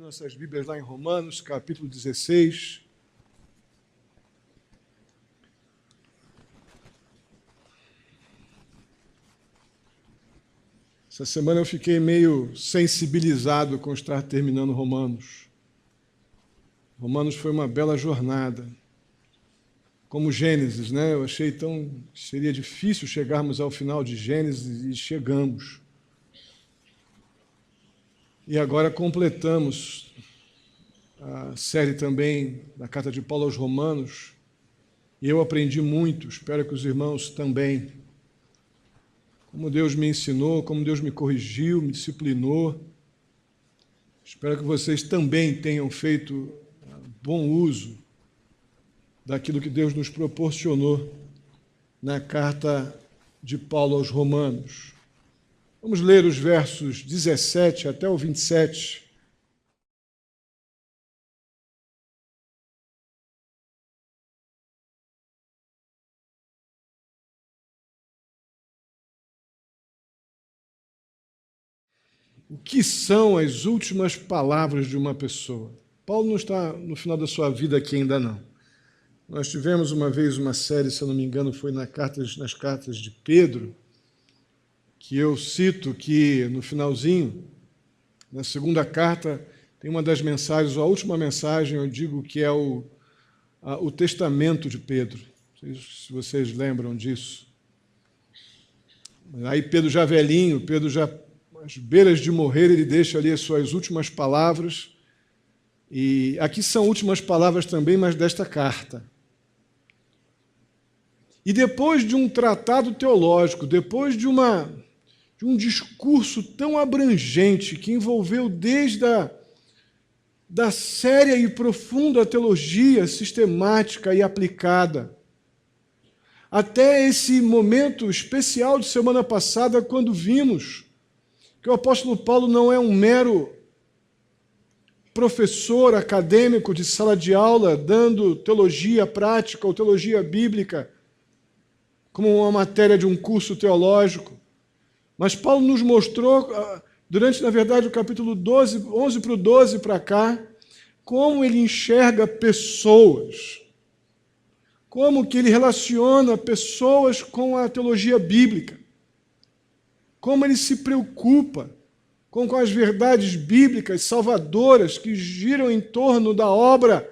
Nossas Bíblias lá em Romanos, capítulo 16. Essa semana eu fiquei meio sensibilizado com estar terminando Romanos. Romanos foi uma bela jornada. Como Gênesis, né? Eu achei que seria difícil chegarmos ao final de Gênesis e chegamos. E agora completamos a série também da Carta de Paulo aos Romanos. E eu aprendi muito, espero que os irmãos também. Como Deus me ensinou, como Deus me corrigiu, me disciplinou. Espero que vocês também tenham feito bom uso daquilo que Deus nos proporcionou na Carta de Paulo aos Romanos. Vamos ler os versos 17 até o 27. O que são as últimas palavras de uma pessoa? Paulo não está no final da sua vida aqui ainda não. Nós tivemos uma vez uma série, se eu não me engano, foi nas cartas de Pedro, que eu cito que no finalzinho, na segunda carta, tem uma das mensagens, a última mensagem, eu digo que é o testamento de Pedro. Não sei se vocês lembram disso. Aí Pedro já velhinho, Pedro já às beiras de morrer, ele deixa ali as suas últimas palavras. E aqui são últimas palavras também, mas desta carta. E depois de um tratado teológico, depois de um discurso tão abrangente que envolveu desde da séria e profunda teologia sistemática e aplicada, até esse momento especial de semana passada, quando vimos que o apóstolo Paulo não é um mero professor acadêmico de sala de aula, dando teologia prática ou teologia bíblica, como uma matéria de um curso teológico. Mas Paulo nos mostrou, durante, na verdade, o capítulo 11 para o 12 para cá, como ele enxerga pessoas, como que ele relaciona pessoas com a teologia bíblica, como ele se preocupa com as verdades bíblicas salvadoras que giram em torno da obra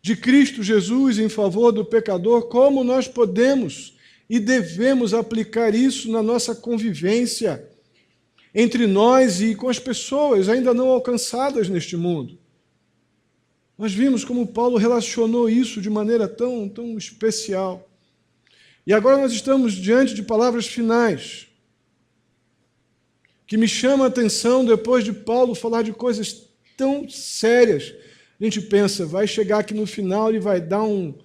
de Cristo Jesus em favor do pecador, como nós podemos e devemos aplicar isso na nossa convivência entre nós e com as pessoas ainda não alcançadas neste mundo. Nós vimos como Paulo relacionou isso de maneira tão especial. E agora nós estamos diante de palavras finais, que me chama a atenção depois de Paulo falar de coisas tão sérias. A gente pensa, vai chegar aqui no final e vai dar um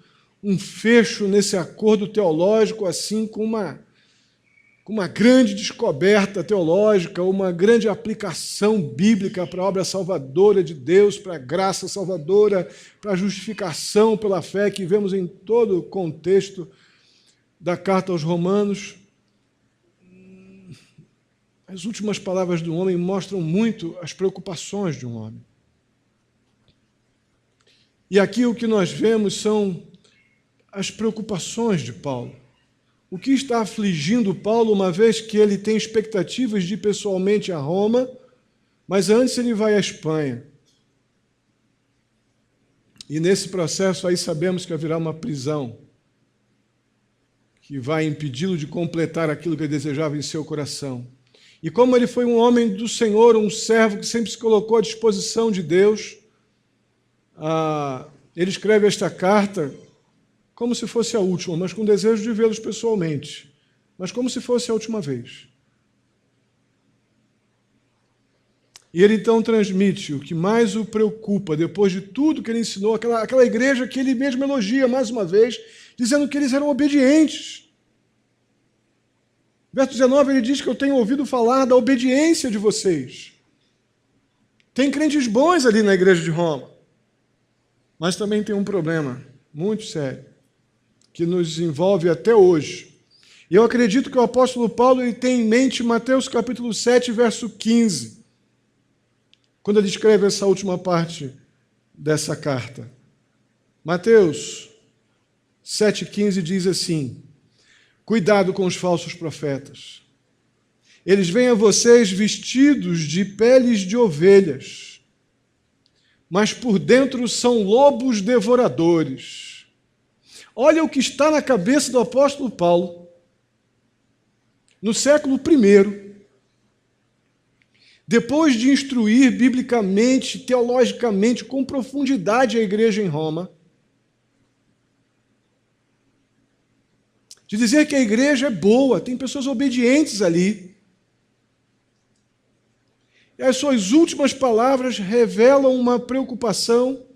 fecho nesse acordo teológico, assim, com uma grande descoberta teológica, uma grande aplicação bíblica para a obra salvadora de Deus, para a graça salvadora, para a justificação pela fé que vemos em todo o contexto da carta aos Romanos. As últimas palavras do homem mostram muito as preocupações de um homem. E aqui o que nós vemos são as preocupações de Paulo. O que está afligindo Paulo, uma vez que ele tem expectativas de ir pessoalmente a Roma, mas antes ele vai à Espanha. E nesse processo aí sabemos que haverá uma prisão que vai impedi-lo de completar aquilo que ele desejava em seu coração. E como ele foi um homem do Senhor, um servo que sempre se colocou à disposição de Deus, ele escreve esta carta como se fosse a última, mas com desejo de vê-los pessoalmente, mas como se fosse a última vez. E ele então transmite o que mais o preocupa, depois de tudo que ele ensinou, aquela igreja que ele mesmo elogia mais uma vez, dizendo que eles eram obedientes. Verso 19, ele diz que eu tenho ouvido falar da obediência de vocês. Tem crentes bons ali na igreja de Roma, mas também tem um problema muito sério, que nos envolve até hoje. E eu acredito que o apóstolo Paulo ele tem em mente Mateus capítulo 7, verso 15. quando ele escreve essa última parte dessa carta. Mateus 7,15 diz assim: cuidado com os falsos profetas. Eles vêm a vocês vestidos de peles de ovelhas, mas por dentro são lobos devoradores. Olha o que está na cabeça do apóstolo Paulo, no século I. Depois de instruir biblicamente, teologicamente, com profundidade a igreja em Roma, de dizer que a igreja é boa, tem pessoas obedientes ali. E as suas últimas palavras revelam uma preocupação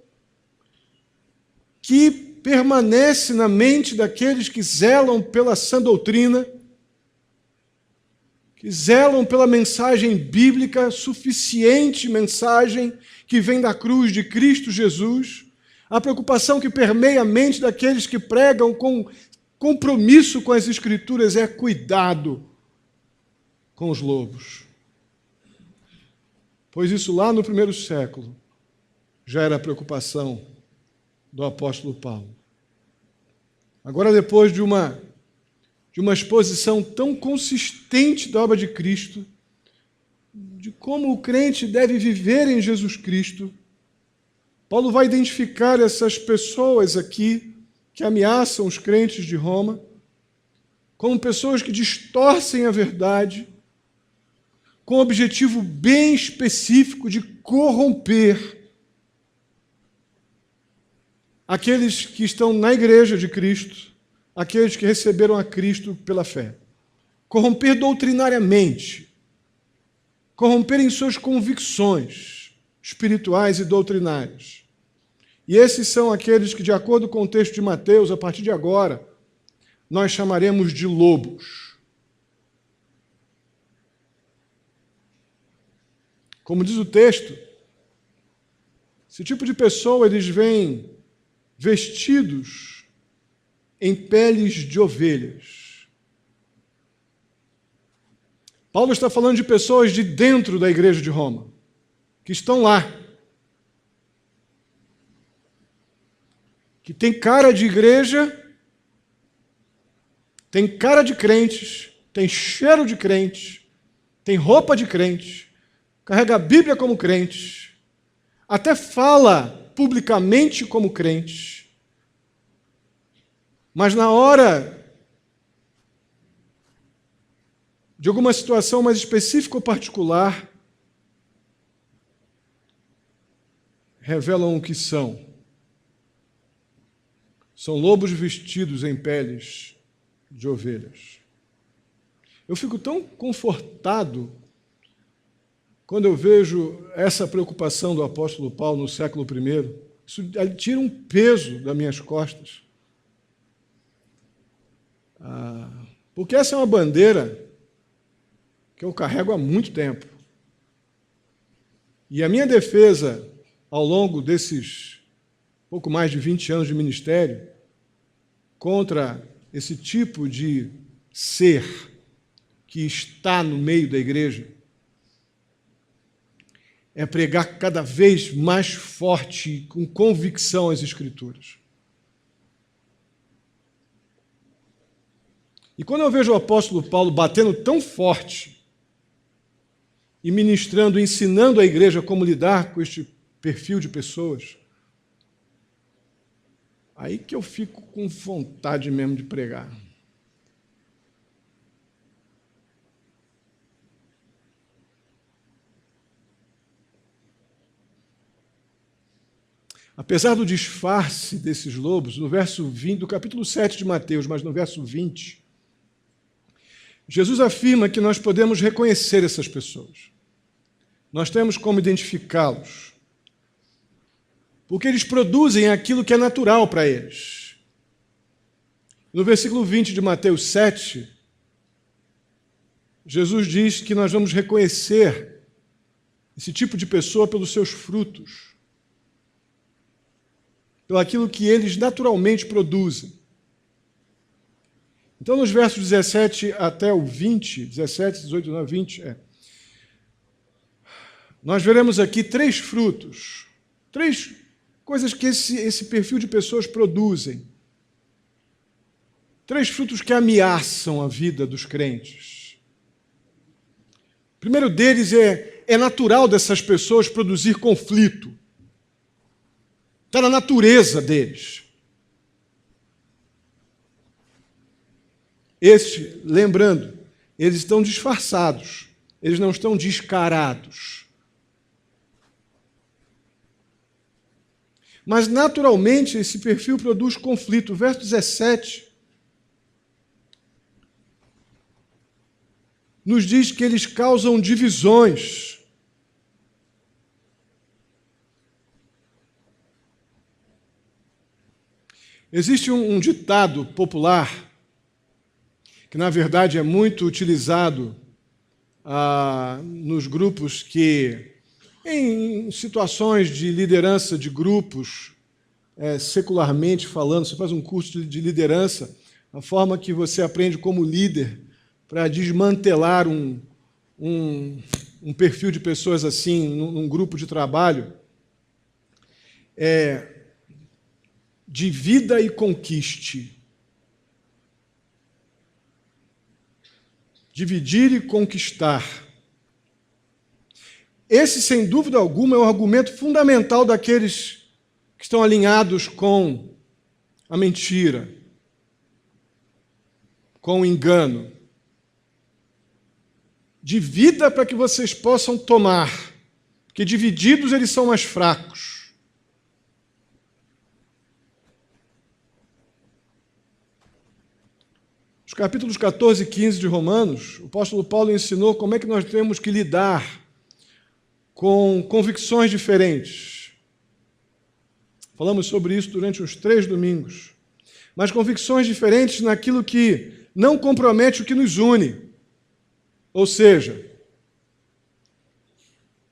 que permanece na mente daqueles que zelam pela sã doutrina, que zelam pela mensagem bíblica, suficiente mensagem que vem da cruz de Cristo Jesus, a preocupação que permeia a mente daqueles que pregam com compromisso com as Escrituras é cuidado com os lobos. Pois isso lá no primeiro século já era a preocupação do apóstolo Paulo. Agora, depois de uma exposição tão consistente da obra de Cristo, de como o crente deve viver em Jesus Cristo, Paulo vai identificar essas pessoas aqui que ameaçam os crentes de Roma como pessoas que distorcem a verdade com o objetivo bem específico de corromper aqueles que estão na igreja de Cristo, aqueles que receberam a Cristo pela fé. Corromper doutrinariamente, corromper em suas convicções espirituais e doutrinárias. E esses são aqueles que, de acordo com o texto de Mateus, a partir de agora, nós chamaremos de lobos. Como diz o texto, esse tipo de pessoa, eles vêm vestidos em peles de ovelhas. Paulo está falando de pessoas de dentro da igreja de Roma, que estão lá, que tem cara de igreja, tem cara de crentes, tem cheiro de crentes, tem roupa de crentes, carrega a Bíblia como crentes, até fala publicamente como crentes, mas na hora de alguma situação mais específica ou particular, revelam o que são. São lobos vestidos em peles de ovelhas. Eu fico tão confortado quando eu vejo essa preocupação do apóstolo Paulo no século I. Isso tira um peso das minhas costas. Porque essa é uma bandeira que eu carrego há muito tempo. E a minha defesa, ao longo desses pouco mais de 20 anos de ministério, contra esse tipo de ser que está no meio da igreja, é pregar cada vez mais forte, com convicção, as Escrituras. E quando eu vejo o apóstolo Paulo batendo tão forte e ministrando, ensinando a igreja como lidar com este perfil de pessoas, aí que eu fico com vontade mesmo de pregar. Apesar do disfarce desses lobos, no verso 20, do capítulo 7 de Mateus, mas no verso 20, Jesus afirma que nós podemos reconhecer essas pessoas. Nós temos como identificá-los. Porque eles produzem aquilo que é natural para eles. No versículo 20 de Mateus 7, Jesus diz que nós vamos reconhecer esse tipo de pessoa pelos seus frutos, pelo aquilo que eles naturalmente produzem. Então, nos versos 17 até o 20, 17, 18, 19, 20, nós veremos aqui 3 frutos, 3 coisas que esse perfil de pessoas produzem. 3 frutos que ameaçam a vida dos crentes. O primeiro deles é natural dessas pessoas produzir conflito. Está na natureza deles. Lembrando, eles estão disfarçados, eles não estão descarados. Mas, naturalmente, esse perfil produz conflito. O verso 17 nos diz que eles causam divisões. Existe um ditado popular que, na verdade, é muito utilizado nos grupos que, em situações de liderança de grupos, secularmente falando, você faz um curso de liderança, a forma que você aprende como líder para desmantelar um perfil de pessoas assim, num grupo de trabalho, divida e conquiste. Dividir e conquistar. Esse, sem dúvida alguma, é um argumento fundamental daqueles que estão alinhados com a mentira, com o engano. Divida para que vocês possam tomar, porque divididos eles são mais fracos. Nos capítulos 14 e 15 de Romanos, o apóstolo Paulo ensinou como é que nós temos que lidar com convicções diferentes. Falamos sobre isso durante uns 3 domingos. Mas convicções diferentes naquilo que não compromete o que nos une. Ou seja,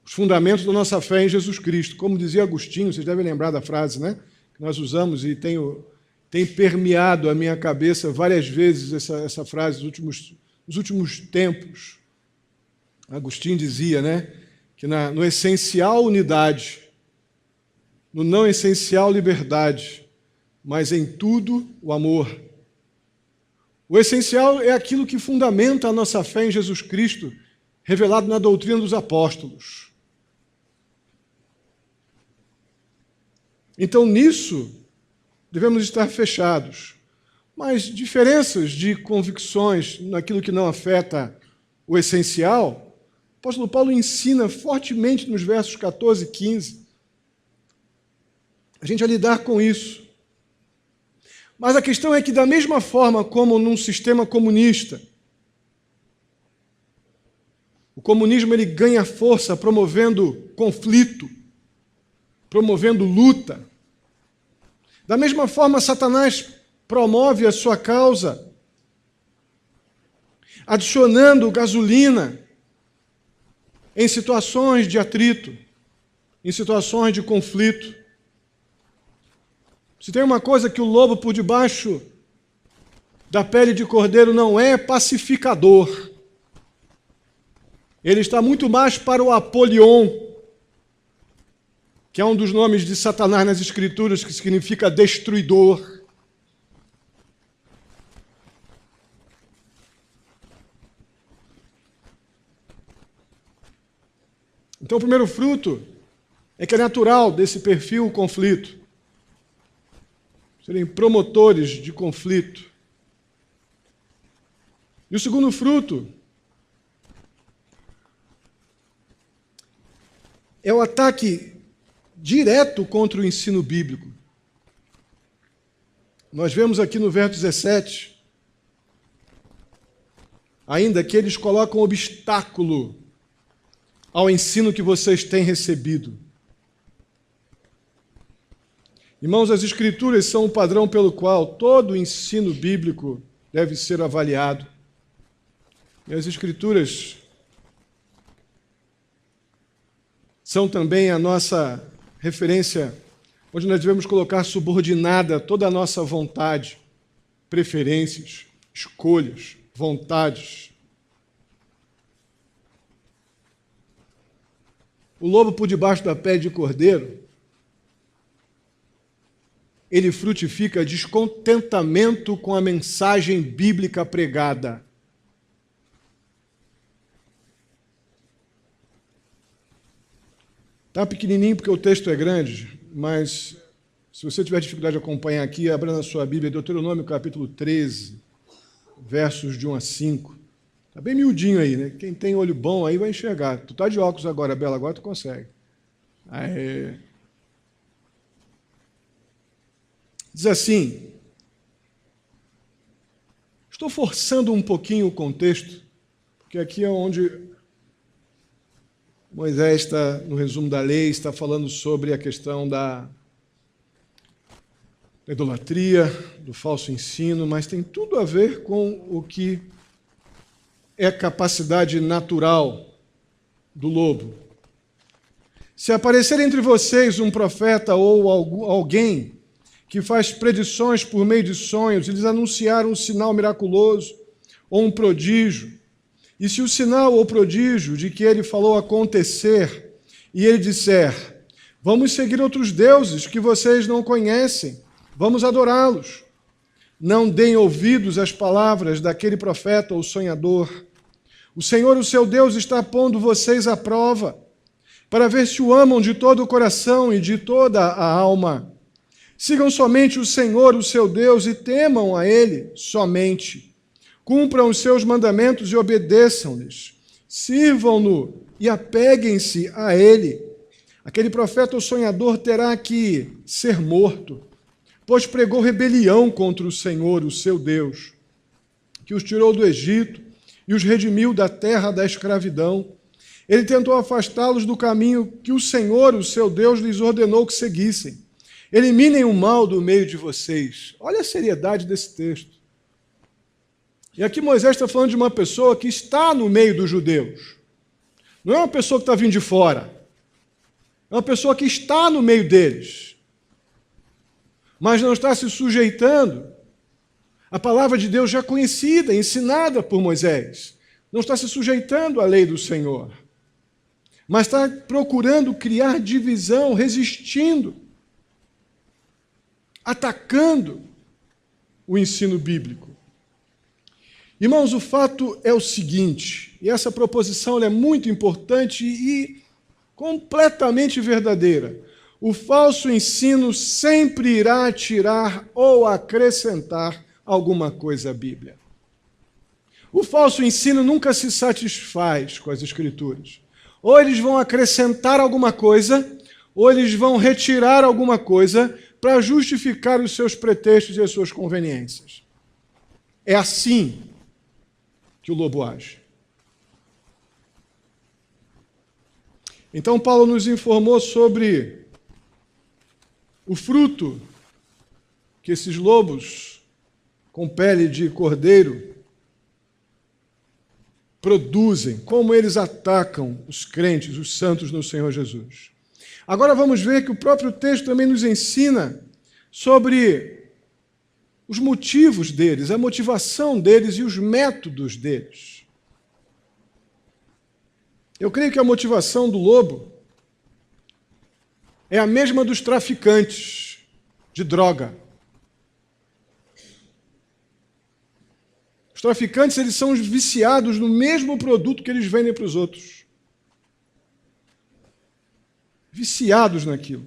os fundamentos da nossa fé em Jesus Cristo. Como dizia Agostinho, vocês devem lembrar da frase, né? Que nós usamos e tem permeado a minha cabeça várias vezes essa frase nos últimos tempos. Agostinho dizia, né, que no essencial unidade, no não essencial liberdade, mas em tudo o amor. O essencial é aquilo que fundamenta a nossa fé em Jesus Cristo, revelado na doutrina dos apóstolos. Então, nisso, devemos estar fechados. Mas diferenças de convicções naquilo que não afeta o essencial, o apóstolo Paulo ensina fortemente nos versos 14 e 15 a gente a lidar com isso. Mas a questão é que, da mesma forma como num sistema comunista, o comunismo ele ganha força promovendo conflito, promovendo luta. Da mesma forma, Satanás promove a sua causa, adicionando gasolina em situações de atrito, em situações de conflito. Se tem uma coisa que o lobo por debaixo da pele de cordeiro não é pacificador. Ele está muito mais para o Apolion, que é um dos nomes de Satanás nas Escrituras, que significa destruidor. Então, o primeiro fruto é que é natural desse perfil o conflito. Serem promotores de conflito. E o segundo fruto é o ataque direto contra o ensino bíblico. Nós vemos aqui no verso 17, ainda que eles colocam obstáculo ao ensino que vocês têm recebido. Irmãos, as Escrituras são o padrão pelo qual todo o ensino bíblico deve ser avaliado. E as Escrituras são também a nossa referência, onde nós devemos colocar subordinada toda a nossa vontade, preferências, escolhas, vontades. o lobo por debaixo da pele de cordeiro, ele frutifica descontentamento com a mensagem bíblica pregada. Está pequenininho porque o texto é grande, mas se você tiver dificuldade de acompanhar aqui, abra na sua Bíblia, Deuteronômio capítulo 13, versos de 1 a 5. Está bem miudinho aí, né? Quem tem olho bom aí vai enxergar. Tu está de óculos agora, Bela, agora tu consegue. Aí. Diz assim, estou forçando um pouquinho o contexto, porque aqui é onde Moisés está, no resumo da lei, está falando sobre a questão da idolatria, do falso ensino, mas tem tudo a ver com o que é a capacidade natural do lobo. Se aparecer entre vocês um profeta ou alguém que faz predições por meio de sonhos, eles anunciaram um sinal miraculoso ou um prodígio. E se o sinal ou prodígio de que ele falou acontecer, e ele disser, vamos seguir outros deuses que vocês não conhecem, vamos adorá-los. Não deem ouvidos às palavras daquele profeta ou sonhador. O Senhor, o seu Deus, está pondo vocês à prova, para ver se o amam de todo o coração e de toda a alma. Sigam somente o Senhor, o seu Deus, e temam a Ele somente. Cumpram os seus mandamentos e obedeçam-lhes. Sirvam-no e apeguem-se a Ele. Aquele profeta ou sonhador terá que ser morto, pois pregou rebelião contra o Senhor, o seu Deus, que os tirou do Egito e os redimiu da terra da escravidão. Ele tentou afastá-los do caminho que o Senhor, o seu Deus, lhes ordenou que seguissem. Eliminem o mal do meio de vocês. Olha a seriedade desse texto. E aqui Moisés está falando de uma pessoa que está no meio dos judeus. Não é uma pessoa que está vindo de fora. É uma pessoa que está no meio deles. Mas não está se sujeitando à palavra de Deus já conhecida, ensinada por Moisés. Não está se sujeitando à lei do Senhor. Mas está procurando criar divisão, resistindo, atacando o ensino bíblico. Irmãos, o fato é o seguinte, e essa proposição é muito importante e completamente verdadeira. O falso ensino sempre irá tirar ou acrescentar alguma coisa à Bíblia. O falso ensino nunca se satisfaz com as Escrituras. Ou eles vão acrescentar alguma coisa, ou eles vão retirar alguma coisa para justificar os seus pretextos e as suas conveniências. É assim que o lobo age. Então, Paulo nos informou sobre o fruto que esses lobos com pele de cordeiro produzem, como eles atacam os crentes, os santos no Senhor Jesus. Agora vamos ver que o próprio texto também nos ensina sobre os motivos deles, a motivação deles e os métodos deles. Eu creio que a motivação do lobo é a mesma dos traficantes de droga. Os traficantes, eles são viciados no mesmo produto que eles vendem para os outros. Viciados naquilo.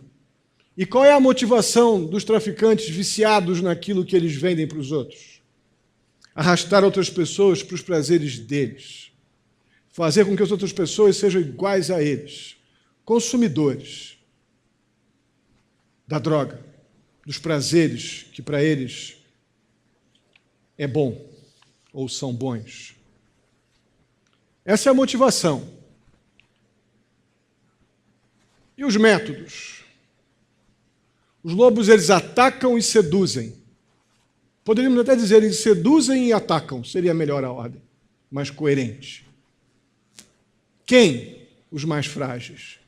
E qual é a motivação dos traficantes viciados naquilo que eles vendem para os outros? Arrastar outras pessoas para os prazeres deles. Fazer com que as outras pessoas sejam iguais a eles. Consumidores da droga, dos prazeres que para eles é bom ou são bons. Essa é a motivação. E os métodos? Os lobos, eles atacam e seduzem. Poderíamos até dizer, eles seduzem e atacam. Seria melhor a ordem, mais coerente. Quem? Os mais frágeis.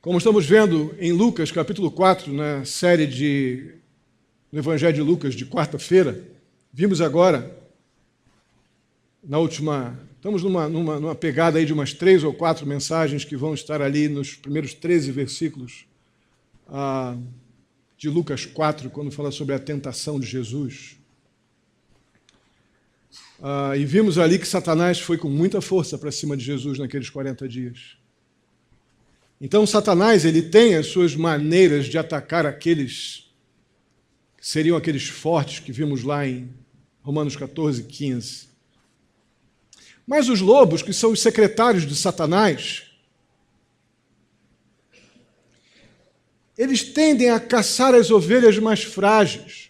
Como estamos vendo em Lucas, capítulo 4, na série no Evangelho de Lucas, de quarta-feira, vimos agora Estamos numa pegada aí de umas 3 ou 4 mensagens que vão estar ali nos primeiros 13 versículos de Lucas 4, quando fala sobre a tentação de Jesus. E vimos ali que Satanás foi com muita força para cima de Jesus naqueles 40 dias. Então, Satanás, ele tem as suas maneiras de atacar aqueles que seriam aqueles fortes que vimos lá em Romanos 14, 15. Mas os lobos, que são os secretários de Satanás, eles tendem a caçar as ovelhas mais frágeis,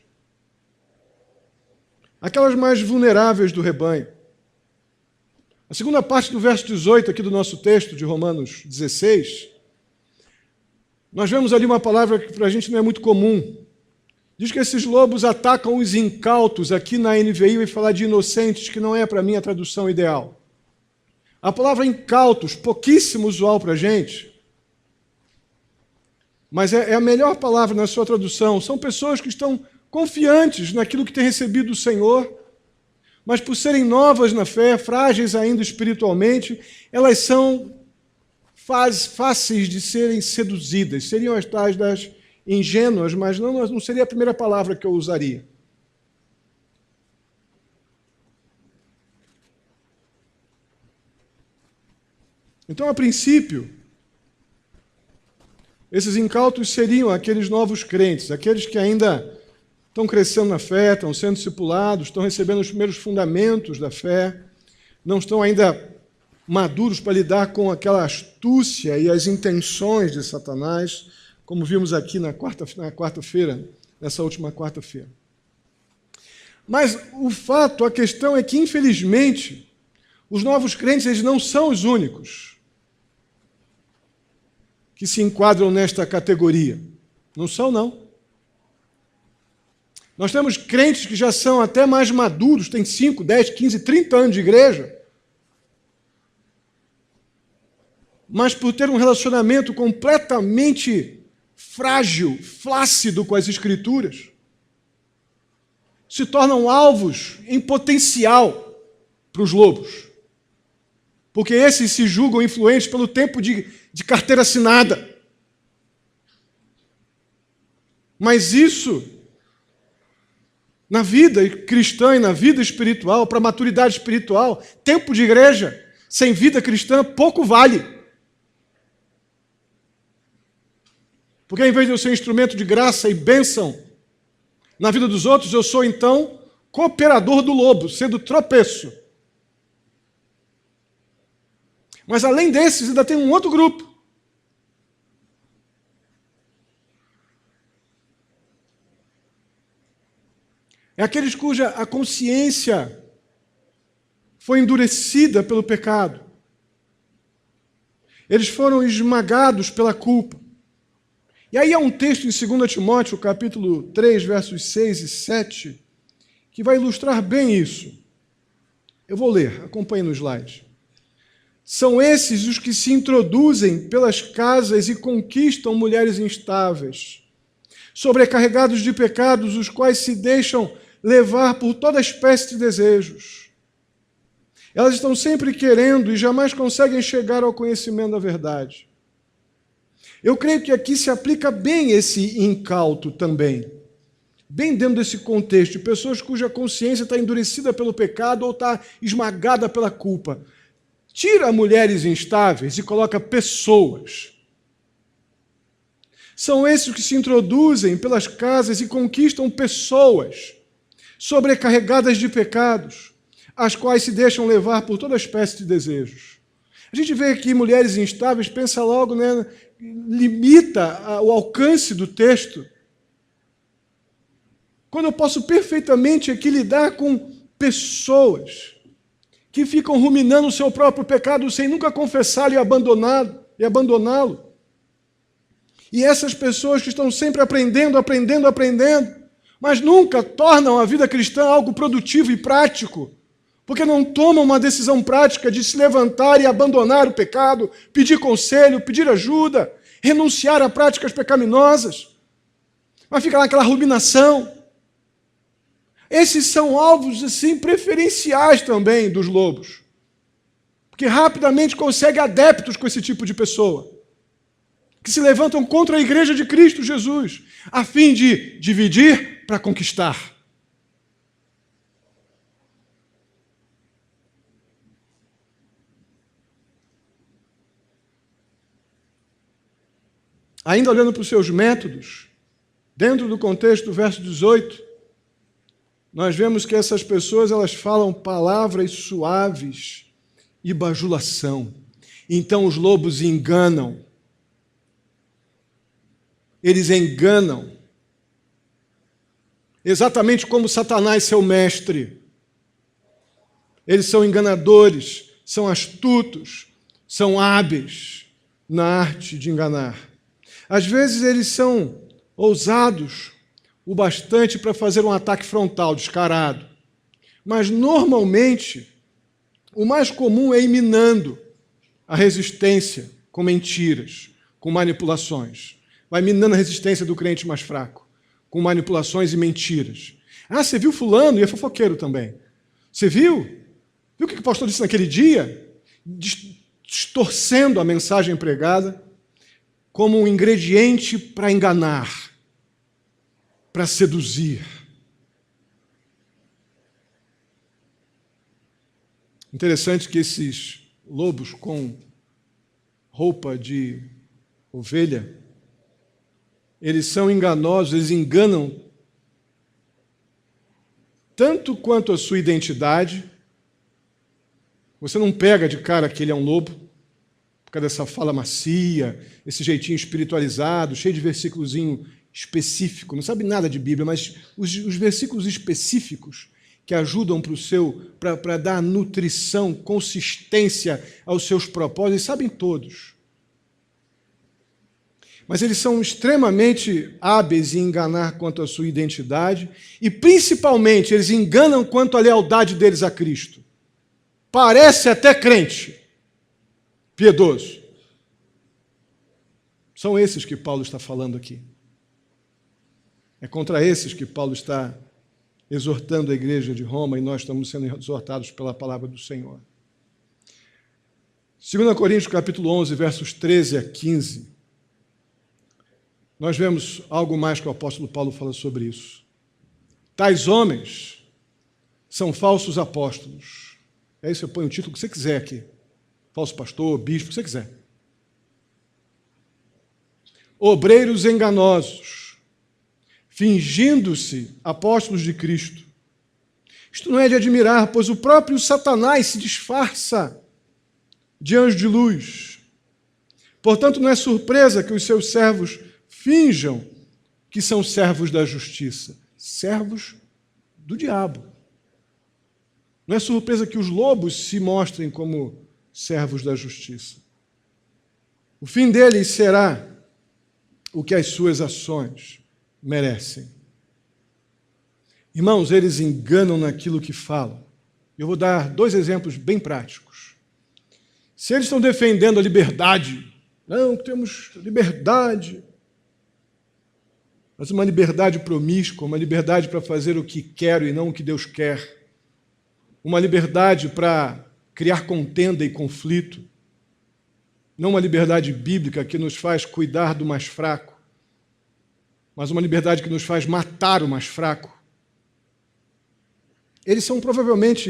aquelas mais vulneráveis do rebanho. A segunda parte do verso 18 aqui do nosso texto, de Romanos 16, nós vemos ali uma palavra que para a gente não é muito comum. Diz que esses lobos atacam os incautos. Aqui na NVI vai falar de inocentes, que não é para mim a tradução ideal. A palavra incautos, pouquíssimo usual para a gente, mas é a melhor palavra na sua tradução. São pessoas que estão confiantes naquilo que têm recebido do Senhor, mas por serem novas na fé, frágeis ainda espiritualmente, elas são fáceis de serem seduzidas. Seriam as tais das ingênuas, mas não seria a primeira palavra que eu usaria. Então, a princípio, esses incautos seriam aqueles novos crentes, aqueles que ainda estão crescendo na fé, estão sendo discipulados, estão recebendo os primeiros fundamentos da fé, não estão ainda maduros para lidar com aquela astúcia e as intenções de Satanás, como vimos aqui na quarta-feira, nessa última quarta-feira. Mas a questão é que, infelizmente, os novos crentes eles não são os únicos que se enquadram nesta categoria. Não são, não. Nós temos crentes que já são até mais maduros, têm 5, 10, 15, 30 anos de igreja, mas por ter um relacionamento completamente frágil, flácido com as Escrituras, se tornam alvos em potencial para os lobos. Porque esses se julgam influentes pelo tempo de carteira assinada. Mas isso, na vida cristã e na vida espiritual, para a maturidade espiritual, tempo de igreja sem vida cristã pouco vale. Porque ao invés de eu ser instrumento de graça e bênção na vida dos outros, eu sou então cooperador do lobo, sendo tropeço. Mas além desses, ainda tem um outro grupo. É aqueles cuja a consciência foi endurecida pelo pecado. Eles foram esmagados pela culpa. E aí há um texto em 2 Timóteo, capítulo 3, versos 6 e 7, que vai ilustrar bem isso. Eu vou ler, acompanhe no slide. São esses os que se introduzem pelas casas e conquistam mulheres instáveis, sobrecarregados de pecados, os quais se deixam levar por toda espécie de desejos. Elas estão sempre querendo e jamais conseguem chegar ao conhecimento da verdade. Eu creio que aqui se aplica bem esse incauto também, bem dentro desse contexto, de pessoas cuja consciência está endurecida pelo pecado ou está esmagada pela culpa. Tira mulheres instáveis e coloca pessoas. São esses que se introduzem pelas casas e conquistam pessoas sobrecarregadas de pecados, as quais se deixam levar por toda espécie de desejos. A gente vê aqui mulheres instáveis, pensa logo, limita o alcance do texto. Quando eu posso perfeitamente aqui lidar com pessoas que ficam ruminando o seu próprio pecado sem nunca confessá-lo e abandoná-lo. E essas pessoas que estão sempre aprendendo, mas nunca tornam a vida cristã algo produtivo e prático, porque não tomam uma decisão prática de se levantar e abandonar o pecado, pedir conselho, pedir ajuda, renunciar a práticas pecaminosas. Mas fica lá aquela ruminação. Esses são alvos, assim, preferenciais também dos lobos, porque rapidamente consegue adeptos com esse tipo de pessoa, que se levantam contra a igreja de Cristo Jesus, a fim de dividir para conquistar. Ainda olhando para os seus métodos, dentro do contexto do verso 18, nós vemos que essas pessoas, elas falam palavras suaves e bajulação. Então os lobos enganam. Eles enganam. Exatamente como Satanás, seu mestre. Eles são enganadores, são astutos, são hábeis na arte de enganar. Às vezes eles são ousados o bastante para fazer um ataque frontal, descarado. Mas, normalmente, o mais comum é ir minando a resistência com mentiras, com manipulações. Vai minando a resistência do crente mais fraco, com manipulações e mentiras. Ah, você viu fulano? E é fofoqueiro também. Você viu? Viu o que o pastor disse naquele dia? Distorcendo a mensagem pregada como um ingrediente para enganar, para seduzir. Interessante que esses lobos com roupa de ovelha, eles são enganosos, eles enganam tanto quanto a sua identidade. Você não pega de cara que ele é um lobo, por causa dessa fala macia, esse jeitinho espiritualizado, cheio de versículozinho específico, não sabe nada de Bíblia, mas os versículos específicos que ajudam para dar nutrição, consistência aos seus propósitos, sabem todos. Mas eles são extremamente hábeis em enganar quanto à sua identidade e, principalmente, eles enganam quanto à lealdade deles a Cristo. Parece até crente, piedoso. São esses que Paulo está falando aqui. É contra esses que Paulo está exortando a igreja de Roma e nós estamos sendo exortados pela palavra do Senhor. 2 Coríntios capítulo 11, versos 13 a 15. Nós vemos algo mais que o apóstolo Paulo fala sobre isso. Tais homens são falsos apóstolos. Aí você põe o título que você quiser aqui. Falso pastor, bispo, o que você quiser. Obreiros enganosos, fingindo-se apóstolos de Cristo. Isto não é de admirar, pois o próprio Satanás se disfarça de anjo de luz. Portanto, não é surpresa que os seus servos finjam que são servos da justiça, servos do diabo. Não é surpresa que os lobos se mostrem como servos da justiça. O fim deles será o que as suas ações merecem. Irmãos, eles enganam naquilo que falam. Eu vou dar 2 exemplos bem práticos. Se eles estão defendendo a liberdade, não, temos liberdade, mas uma liberdade promíscua, uma liberdade para fazer o que quero e não o que Deus quer, uma liberdade para criar contenda e conflito, não uma liberdade bíblica que nos faz cuidar do mais fraco, mas uma liberdade que nos faz matar o mais fraco. Eles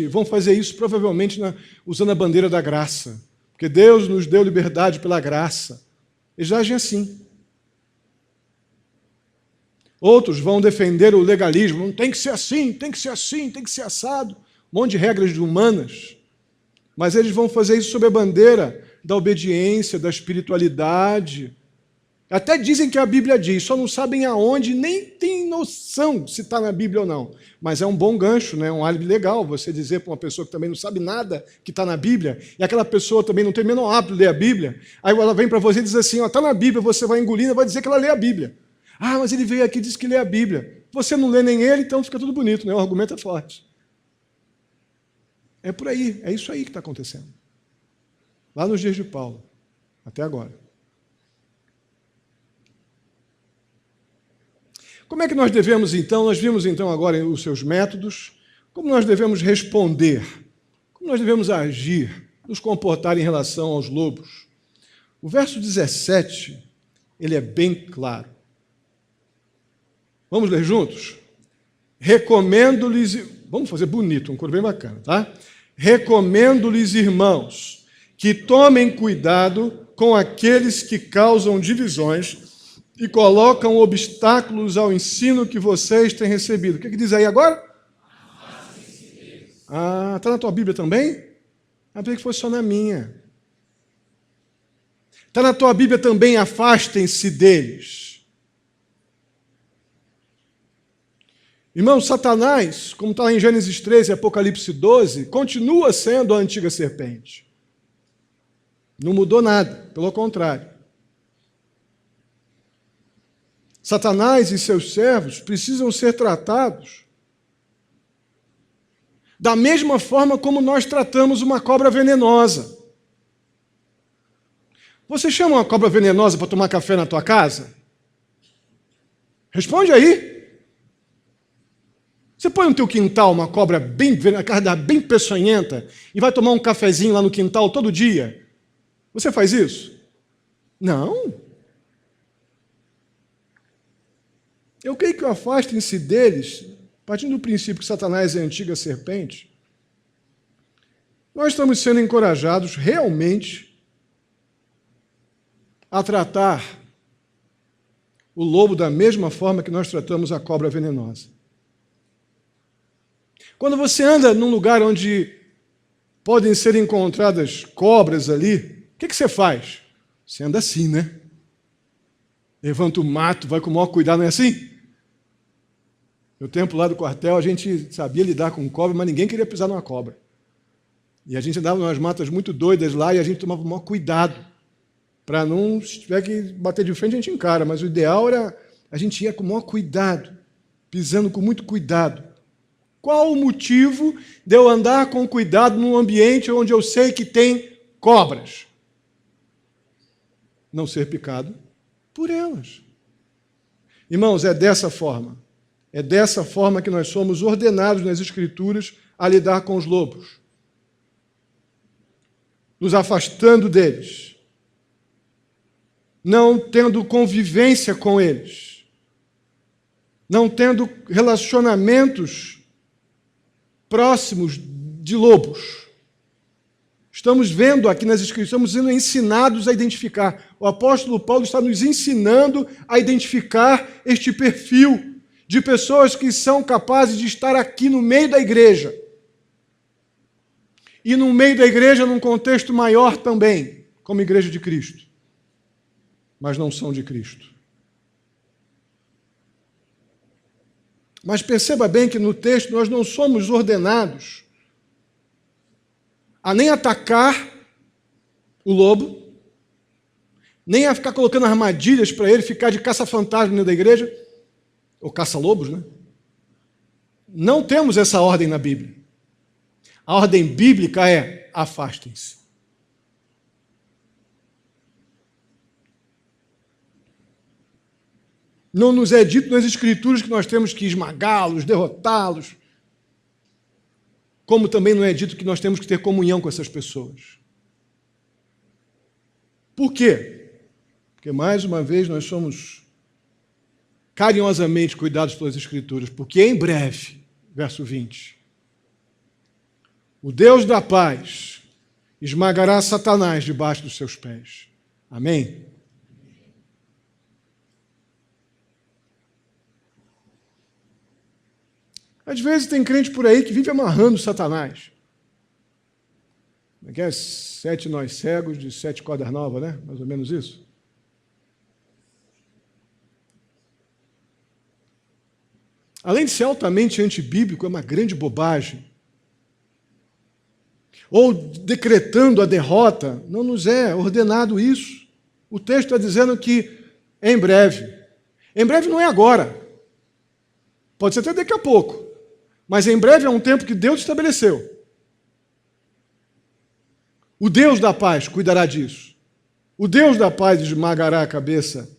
vão fazer isso provavelmente usando a bandeira da graça, porque Deus nos deu liberdade pela graça. Eles agem assim. Outros vão defender o legalismo, não tem que ser assim, tem que ser assim, tem que ser assado, um monte de regras humanas. Mas eles vão fazer isso sob a bandeira da obediência, da espiritualidade. Até dizem que a Bíblia diz, só não sabem aonde, nem tem noção se está na Bíblia ou não. Mas é um bom gancho, né? Um álibi legal você dizer para uma pessoa que também não sabe nada que está na Bíblia, e aquela pessoa também não tem o menor hábito de ler a Bíblia, aí ela vem para você e diz assim, está na Bíblia, você vai engolir e vai dizer que ela lê a Bíblia. Ah, mas ele veio aqui e disse que lê a Bíblia. Você não lê nem ele, então fica tudo bonito, né? O argumento é forte. É por aí, é isso aí que está acontecendo. Lá nos dias de Paulo, até agora. Como é que nós devemos, então, nós vimos, então, agora os seus métodos, como nós devemos responder, como nós devemos agir, nos comportar em relação aos lobos. O verso 17, ele é bem claro. Vamos ler juntos? Recomendo-lhes, vamos fazer bonito, um coro bem bacana, tá? Recomendo-lhes, irmãos, que tomem cuidado com aqueles que causam divisões e colocam obstáculos ao ensino que vocês têm recebido. O que diz aí agora? Está na tua Bíblia também? Eu pensei que fosse só na minha. Está na tua Bíblia também, afastem-se deles. Irmão, Satanás, como está lá em Gênesis 13 e Apocalipse 12, continua sendo a antiga serpente. Não mudou nada, pelo contrário. Satanás e seus servos precisam ser tratados da mesma forma como nós tratamos uma cobra venenosa. Você chama uma cobra venenosa para tomar café na tua casa? Responde aí. Você põe no teu quintal uma cobra bem peçonhenta e vai tomar um cafezinho lá no quintal todo dia? Você faz isso? Não. Eu creio que afastem-se deles, partindo do princípio que Satanás é a antiga serpente. Nós estamos sendo encorajados realmente a tratar o lobo da mesma forma que nós tratamos a cobra venenosa. Quando você anda num lugar onde podem ser encontradas cobras ali, o que você faz? Você anda assim, né? Levanta o mato, vai com o maior cuidado, não é assim? No tempo lá do quartel, a gente sabia lidar com cobra, mas ninguém queria pisar numa cobra. E a gente andava em umas matas muito doidas lá e a gente tomava o maior cuidado. Para não, se tiver que bater de frente, a gente encara, mas o ideal era a gente ia com o maior cuidado, pisando com muito cuidado. Qual o motivo de eu andar com cuidado num ambiente onde eu sei que tem cobras? Não ser picado por elas. Irmãos, é dessa forma. É dessa forma que nós somos ordenados nas Escrituras a lidar com os lobos. Nos afastando deles. Não tendo convivência com eles. Não tendo relacionamentos próximos de lobos. Estamos vendo aqui nas Escrituras, estamos sendo ensinados a identificar. O apóstolo Paulo está nos ensinando a identificar este perfil de pessoas que são capazes de estar aqui no meio da igreja. E no meio da igreja, num contexto maior também, como igreja de Cristo. Mas não são de Cristo. Mas perceba bem que no texto nós não somos ordenados a nem atacar o lobo, nem a ficar colocando armadilhas para ele ficar de caça-fantasma dentro da igreja, ou caça-lobos, né? Não temos essa ordem na Bíblia. A ordem bíblica é: afastem-se. Não nos é dito nas Escrituras que nós temos que esmagá-los, derrotá-los, como também não é dito que nós temos que ter comunhão com essas pessoas. Por quê? Porque, mais uma vez, nós somos carinhosamente cuidados pelas Escrituras, porque em breve, verso 20, o Deus da paz esmagará Satanás debaixo dos seus pés. Amém? Às vezes tem crente por aí que vive amarrando Satanás. Como é que é? 7 nós cegos de 7 cordas novas, né? Mais ou menos isso. Além de ser altamente antibíblico, é uma grande bobagem. Ou decretando a derrota, não nos é ordenado isso. O texto está dizendo que em breve. Em breve não é agora. Pode ser até daqui a pouco. Mas em breve é um tempo que Deus estabeleceu. O Deus da paz cuidará disso. O Deus da paz esmagará a cabeça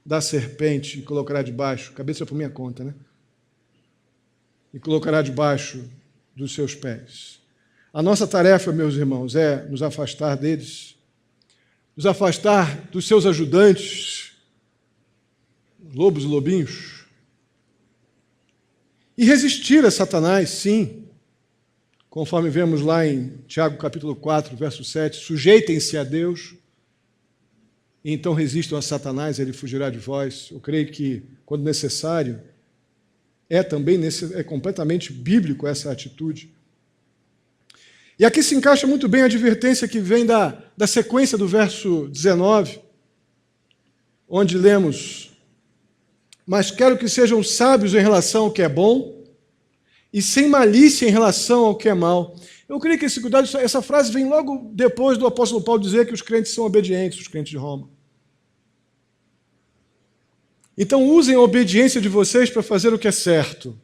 da serpente e colocará debaixo, cabeça por minha conta, né? E colocará debaixo dos seus pés. A nossa tarefa, meus irmãos, é nos afastar deles, nos afastar dos seus ajudantes, lobos e lobinhos, e resistir a Satanás, sim, conforme vemos lá em Tiago capítulo 4, verso 7, sujeitem-se a Deus, e então resistam a Satanás, ele fugirá de vós. Eu creio que, quando necessário, é completamente bíblico essa atitude. E aqui se encaixa muito bem a advertência que vem da sequência do verso 19, onde lemos: mas quero que sejam sábios em relação ao que é bom e sem malícia em relação ao que é mal. Eu creio que esse cuidado, essa frase vem logo depois do apóstolo Paulo dizer que os crentes são obedientes, os crentes de Roma. Então usem a obediência de vocês para fazer o que é certo.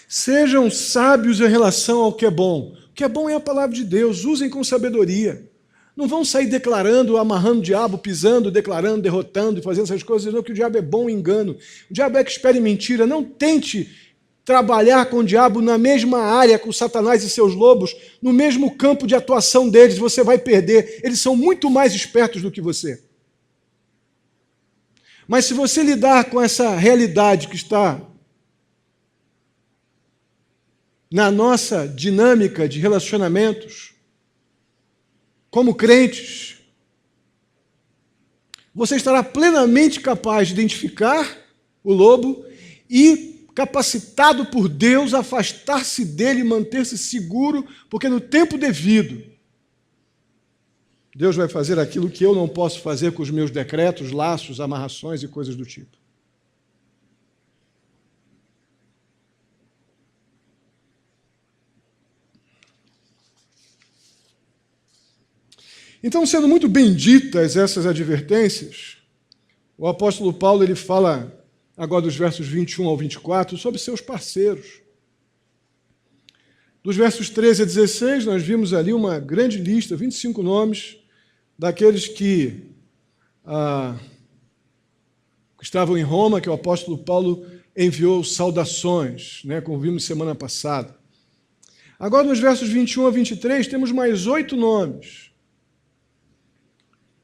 Sejam sábios em relação ao que é bom. O que é bom é a palavra de Deus, usem com sabedoria. Não vão sair declarando, amarrando o diabo, pisando, declarando, derrotando e fazendo essas coisas, não, que o diabo é bom e engano. O diabo é que espera mentira. Não tente trabalhar com o diabo na mesma área com Satanás e seus lobos, no mesmo campo de atuação deles, você vai perder. Eles são muito mais espertos do que você. Mas se você lidar com essa realidade que está na nossa dinâmica de relacionamentos, como crentes, você estará plenamente capaz de identificar o lobo e capacitado por Deus a afastar-se dele e manter-se seguro, porque no tempo devido, Deus vai fazer aquilo que eu não posso fazer com os meus decretos, laços, amarrações e coisas do tipo. Então, sendo muito benditas essas advertências, o apóstolo Paulo ele fala agora dos versos 21 ao 24 sobre seus parceiros. Dos versos 13 a 16, nós vimos ali uma grande lista, 25 nomes, daqueles que estavam em Roma, que o apóstolo Paulo enviou saudações, né, como vimos semana passada. Agora, nos versos 21 a 23, temos mais 8 nomes.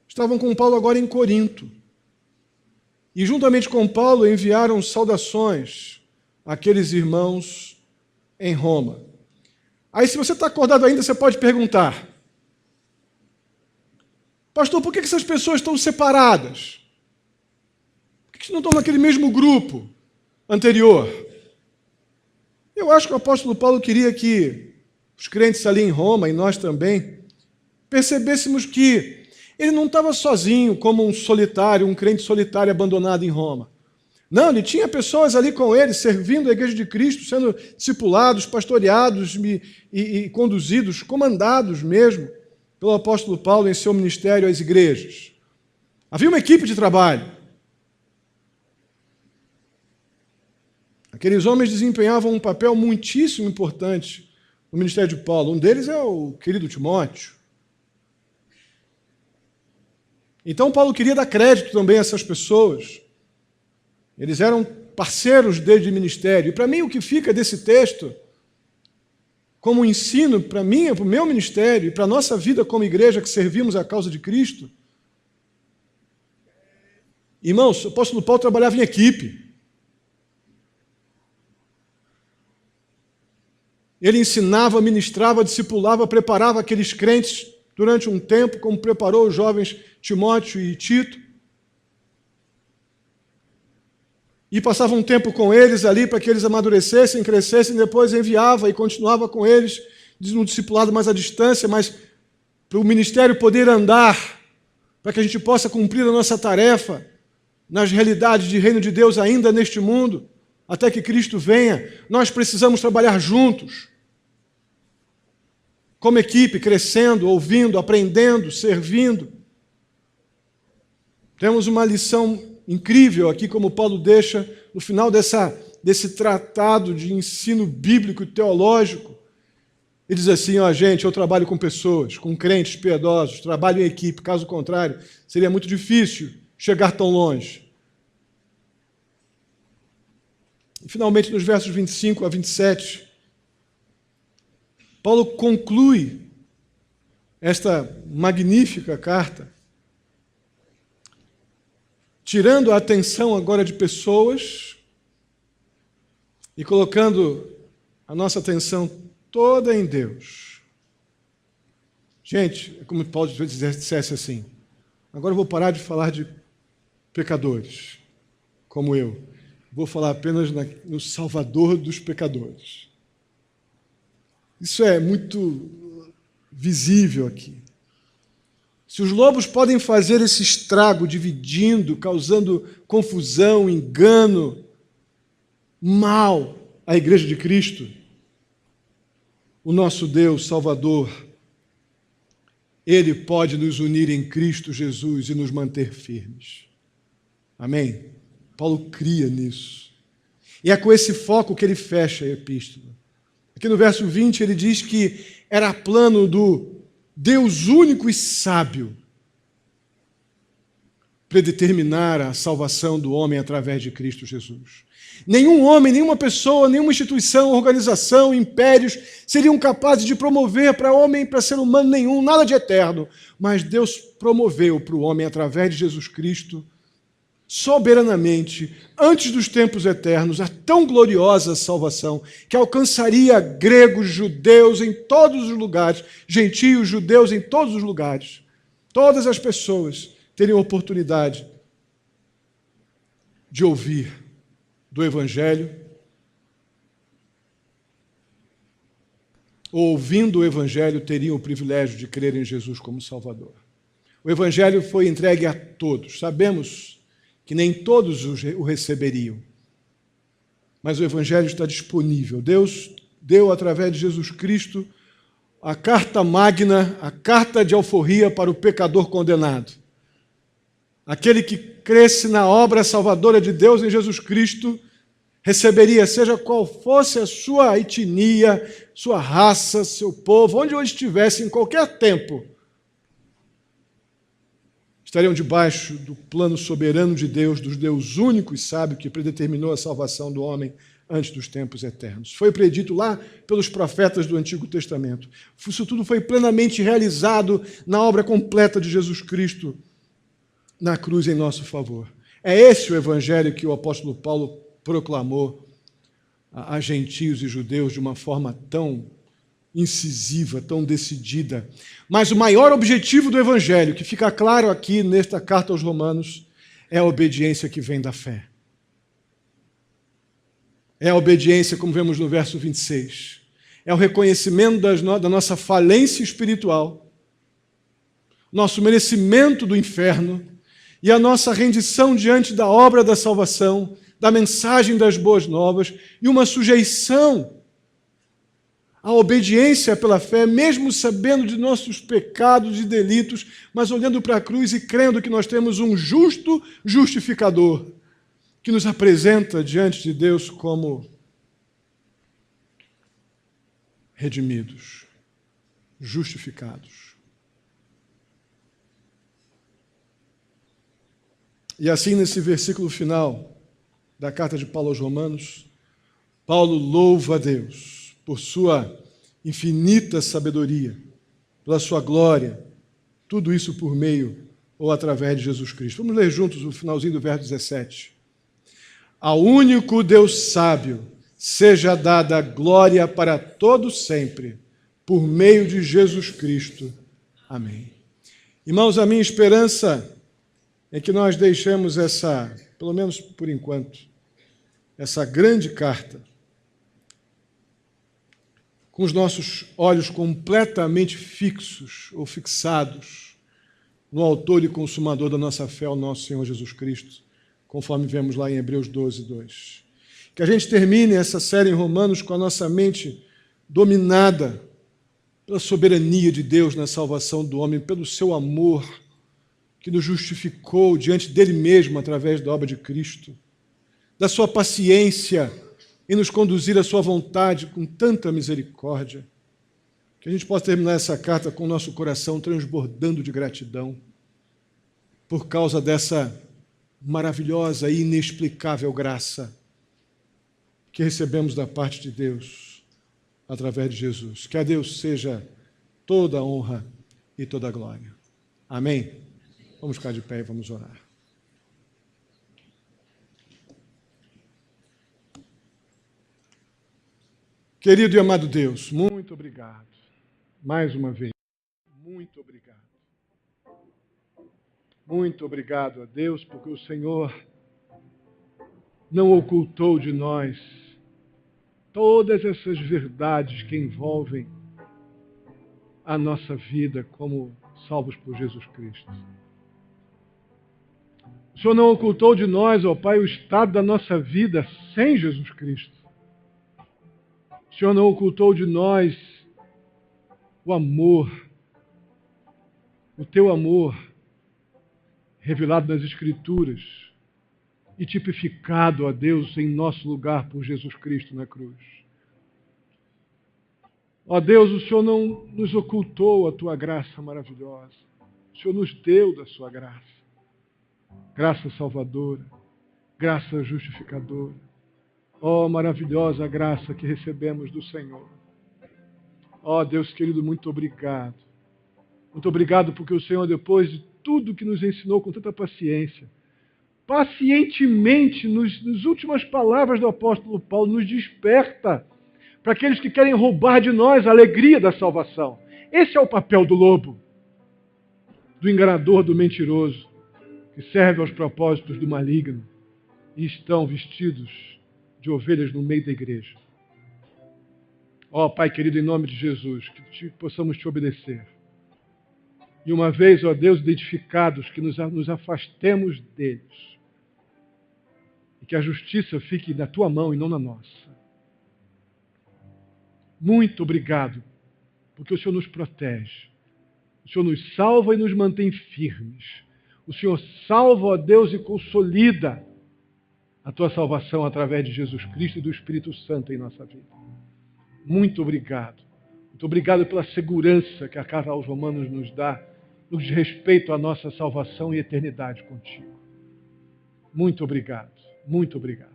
Estavam com Paulo agora em Corinto. E, juntamente com Paulo, enviaram saudações àqueles irmãos em Roma. Aí, se você está acordado ainda, você pode perguntar: pastor, por que essas pessoas estão separadas? Por que não estão naquele mesmo grupo anterior? Eu acho que o apóstolo Paulo queria que os crentes ali em Roma, e nós também, percebêssemos que ele não estava sozinho, como um solitário, um crente solitário abandonado em Roma. Não, ele tinha pessoas ali com ele, servindo a igreja de Cristo, sendo discipulados, pastoreados e conduzidos, comandados mesmo, pelo apóstolo Paulo em seu ministério às igrejas. Havia uma equipe de trabalho. Aqueles homens desempenhavam um papel muitíssimo importante no ministério de Paulo. Um deles é o querido Timóteo. Então Paulo queria dar crédito também a essas pessoas. Eles eram parceiros dele de ministério. E para mim o que fica desse texto, como ensino para mim, para o meu ministério e para a nossa vida como igreja que servimos a causa de Cristo, irmãos, o apóstolo Paulo trabalhava em equipe. Ele ensinava, ministrava, discipulava, preparava aqueles crentes durante um tempo, como preparou os jovens Timóteo e Tito. E passava um tempo com eles ali para que eles amadurecessem, crescessem, depois enviava e continuava com eles, um discipulado mais à distância, mas para o ministério poder andar, para que a gente possa cumprir a nossa tarefa nas realidades de reino de Deus ainda neste mundo, até que Cristo venha, nós precisamos trabalhar juntos, como equipe, crescendo, ouvindo, aprendendo, servindo. Temos uma lição incrível aqui, como Paulo deixa no final desse tratado de ensino bíblico e teológico. Ele diz assim: ó, gente, eu trabalho com pessoas, com crentes piedosos, trabalho em equipe, caso contrário, seria muito difícil chegar tão longe. E, finalmente, nos versos 25 a 27, Paulo conclui esta magnífica carta, tirando a atenção agora de pessoas e colocando a nossa atenção toda em Deus. Gente, é como Paulo dissesse assim: agora eu vou parar de falar de pecadores, como eu. Vou falar apenas no Salvador dos pecadores. Isso é muito visível aqui. Se os lobos podem fazer esse estrago, dividindo, causando confusão, engano, mal à Igreja de Cristo, o nosso Deus Salvador, Ele pode nos unir em Cristo Jesus e nos manter firmes. Amém? Paulo cria nisso. E é com esse foco que ele fecha a epístola. Aqui no verso 20 ele diz que era plano do Deus único e sábio predeterminar a salvação do homem através de Cristo Jesus. Nenhum homem, nenhuma pessoa, nenhuma instituição, organização, impérios seriam capazes de promover para homem, para ser humano nenhum, nada de eterno. Mas Deus promoveu para o homem, através de Jesus Cristo, soberanamente, antes dos tempos eternos, a tão gloriosa salvação que alcançaria gregos, judeus em todos os lugares, gentios, judeus em todos os lugares. Todas as pessoas teriam oportunidade de ouvir do Evangelho, ou ouvindo o Evangelho, teriam o privilégio de crer em Jesus como Salvador. O Evangelho foi entregue a todos. Sabemos que nem todos o receberiam, mas o Evangelho está disponível. Deus deu, através de Jesus Cristo, a carta magna, a carta de alforria para o pecador condenado. Aquele que cresce na obra salvadora de Deus em Jesus Cristo receberia, seja qual fosse a sua etnia, sua raça, seu povo, onde hoje estivesse, em qualquer tempo, estariam debaixo do plano soberano de Deus, do Deus único e sábio que predeterminou a salvação do homem antes dos tempos eternos. Foi predito lá pelos profetas do Antigo Testamento. Isso tudo foi plenamente realizado na obra completa de Jesus Cristo na cruz em nosso favor. É esse o evangelho que o apóstolo Paulo proclamou a gentios e judeus de uma forma tão incisiva, tão decidida. Mas o maior objetivo do evangelho, que fica claro aqui nesta carta aos Romanos, é a obediência que vem da fé. É a obediência, como vemos no verso 26. É o reconhecimento da nossa falência espiritual, nosso merecimento do inferno e a nossa rendição diante da obra da salvação, da mensagem das boas novas e uma sujeição à obediência pela fé, mesmo sabendo de nossos pecados e delitos, mas olhando para a cruz e crendo que nós temos um justo justificador que nos apresenta diante de Deus como redimidos, justificados. E assim, nesse versículo final da carta de Paulo aos Romanos, Paulo louva a Deus por sua infinita sabedoria, pela sua glória, tudo isso por meio ou através de Jesus Cristo. Vamos ler juntos o finalzinho do verso 17. Ao único Deus sábio seja dada glória para todos sempre, por meio de Jesus Cristo. Amém. Irmãos, a minha esperança é que nós deixemos essa, pelo menos por enquanto, essa grande carta com os nossos olhos completamente fixos ou fixados no autor e consumador da nossa fé, o nosso Senhor Jesus Cristo, conforme vemos lá em Hebreus 12, 2. Que a gente termine essa série em Romanos com a nossa mente dominada pela soberania de Deus na salvação do homem, pelo seu amor que nos justificou diante dele mesmo através da obra de Cristo, da sua paciência em nos conduzir à sua vontade com tanta misericórdia, que a gente possa terminar essa carta com o nosso coração transbordando de gratidão por causa dessa maravilhosa e inexplicável graça que recebemos da parte de Deus através de Jesus. Que a Deus seja toda a honra e toda a glória. Amém? Vamos ficar de pé e vamos orar. Querido e amado Deus, muito obrigado. Mais uma vez, muito obrigado. Muito obrigado a Deus, porque o Senhor não ocultou de nós todas essas verdades que envolvem a nossa vida como salvos por Jesus Cristo. O Senhor não ocultou de nós, ó Pai, o estado da nossa vida sem Jesus Cristo. O Senhor não ocultou de nós o amor, o teu amor revelado nas Escrituras e tipificado, ó Deus, em nosso lugar por Jesus Cristo na cruz. Ó Deus, o Senhor não nos ocultou a tua graça maravilhosa. O Senhor nos deu da sua graça. Graça salvadora, graça justificadora. Ó maravilhosa graça que recebemos do Senhor. Ó Deus querido, muito obrigado. Muito obrigado porque o Senhor, depois de tudo que nos ensinou com tanta paciência, pacientemente, nas últimas palavras do apóstolo Paulo, nos desperta para aqueles que querem roubar de nós a alegria da salvação. Esse é o papel do lobo, do enganador, do mentiroso, que serve aos propósitos do maligno e estão vestidos de ovelhas no meio da igreja. Ó Pai querido, em nome de Jesus, que possamos te obedecer. E uma vez, ó Deus, identificados, que nos afastemos deles. E que a justiça fique na tua mão e não na nossa. Muito obrigado, porque o Senhor nos protege. O Senhor nos salva e nos mantém firmes. O Senhor salva, ó Deus, e consolida a tua salvação através de Jesus Cristo e do Espírito Santo em nossa vida. Muito obrigado. Muito obrigado pela segurança que a carta aos Romanos nos dá no que diz respeito à nossa salvação e eternidade contigo. Muito obrigado. Muito obrigado.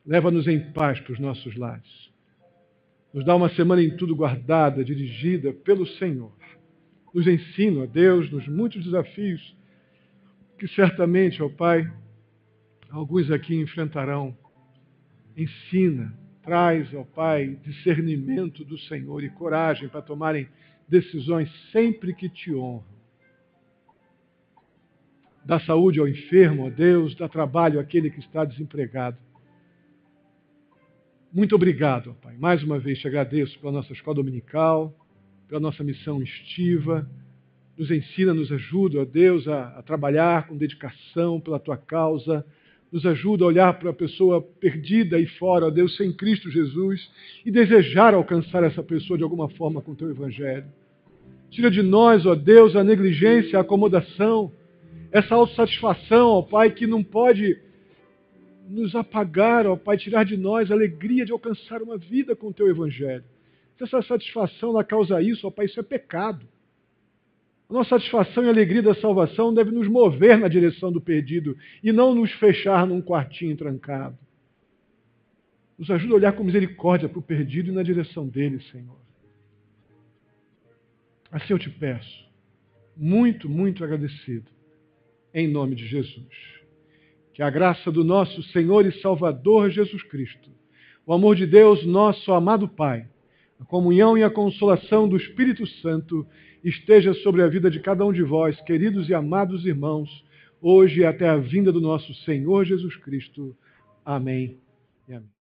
Leva-nos em paz para os nossos lares. Nos dá uma semana em tudo guardada, dirigida pelo Senhor. Nos ensina, ó Deus, nos muitos desafios que certamente, ó Pai, alguns aqui enfrentarão. Ensina, traz, ó Pai, discernimento do Senhor e coragem para tomarem decisões sempre que te honram. Dá saúde ao enfermo, ó Deus, dá trabalho àquele que está desempregado. Muito obrigado, ó Pai. Mais uma vez te agradeço pela nossa escola dominical, pela nossa missão estiva. Nos ensina, nos ajuda, ó Deus, a trabalhar com dedicação pela tua causa. Nos ajuda a olhar para a pessoa perdida aí fora, ó Deus, sem Cristo Jesus, e desejar alcançar essa pessoa de alguma forma com o teu evangelho. Tira de nós, ó Deus, a negligência, a acomodação, essa autossatisfação, ó Pai, que não pode nos apagar, ó Pai, tirar de nós a alegria de alcançar uma vida com o teu evangelho. Se essa satisfação ela causa isso, ó Pai, isso é pecado. A nossa satisfação e alegria da salvação deve nos mover na direção do perdido e não nos fechar num quartinho trancado. Nos ajuda a olhar com misericórdia para o perdido e na direção dele, Senhor. Assim eu te peço, muito, muito agradecido, em nome de Jesus. Que a graça do nosso Senhor e Salvador Jesus Cristo, o amor de Deus, nosso amado Pai, a comunhão e a consolação do Espírito Santo esteja sobre a vida de cada um de vós, queridos e amados irmãos, hoje e até a vinda do nosso Senhor Jesus Cristo. Amém e amém.